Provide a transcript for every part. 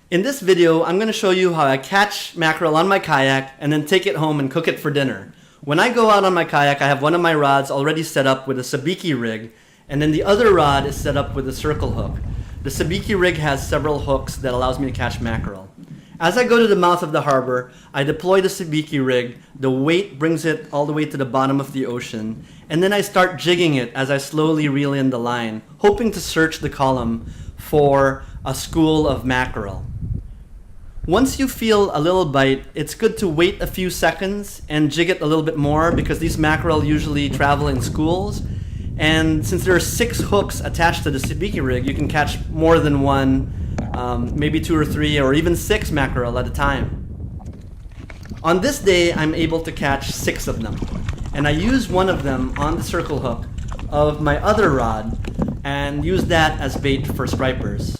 In this video, I'm going to show you how I catch mackerel on my kayak and then take it home and cook it for dinner. When I go out on my kayak, I have one of my rods already set up with a sabiki rig, and then the other rod is set up with a circle hook. The sabiki rig has several hooks that allows me to catch mackerel. As I go to the mouth of the harbor, I deploy the sabiki rig, the weight brings it all the way to the bottom of the ocean, and then I start jigging it as I slowly reel in the line, hoping to search the column for a school of mackerel. Once you feel a little bite, it's good to wait a few seconds and jig it a little bit more because these mackerel usually travel in schools. And since there are 6 hooks attached to the sabiki rig, you can catch more than one, maybe 2 or 3 or even 6 mackerel at a time. On this day, I'm able to catch 6 of them. And I use one of them on the circle hook of my other rod and use that as bait for stripers.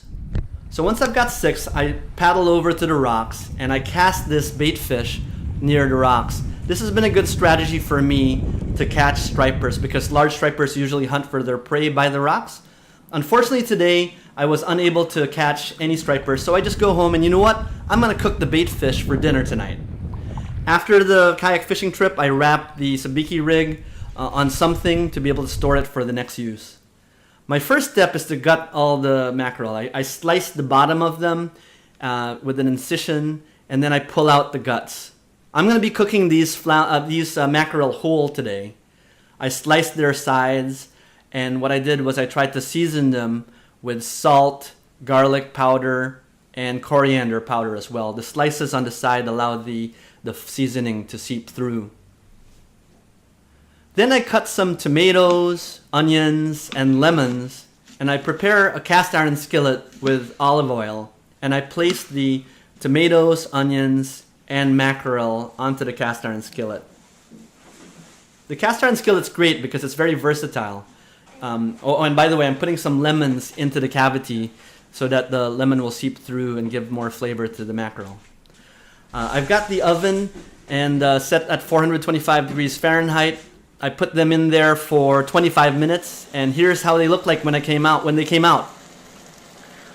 So once I've got 6, I paddle over to the rocks and I cast this bait fish near the rocks. This has been a good strategy for me to catch stripers because large stripers usually hunt for their prey by the rocks. Unfortunately today, I was unable to catch any stripers, so I just go home and you know what? I'm gonna cook the bait fish for dinner tonight. After the kayak fishing trip, I wrapped the sabiki rig on something to be able to store it for the next use. My first step is to gut all the mackerel. I slice the bottom of them with an incision, and then I pull out the guts. I'm going to be cooking these mackerel whole today. I sliced their sides, and what I did was I tried to season them with salt, garlic powder, and coriander powder as well. The slices on the side allow the seasoning to seep through. Then I cut some tomatoes, onions, and lemons, and I prepare a cast iron skillet with olive oil, and I place the tomatoes, onions, and mackerel onto the cast iron skillet. The cast iron skillet's great because it's very versatile. And by the way, I'm putting some lemons into the cavity so that the lemon will seep through and give more flavor to the mackerel. I've got the oven and set at 425 degrees Fahrenheit. I put them in there for 25 minutes, and here's how they look like when they came out.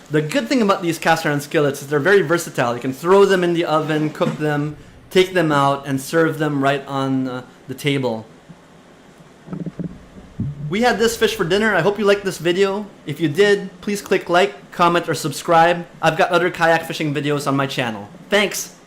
The good thing about these cast iron skillets is they're very versatile. You can throw them in the oven, cook them, take them out, and serve them right on the table. We had this fish for dinner. I hope you liked this video. If you did, please click like, comment, or subscribe. I've got other kayak fishing videos on my channel. Thanks!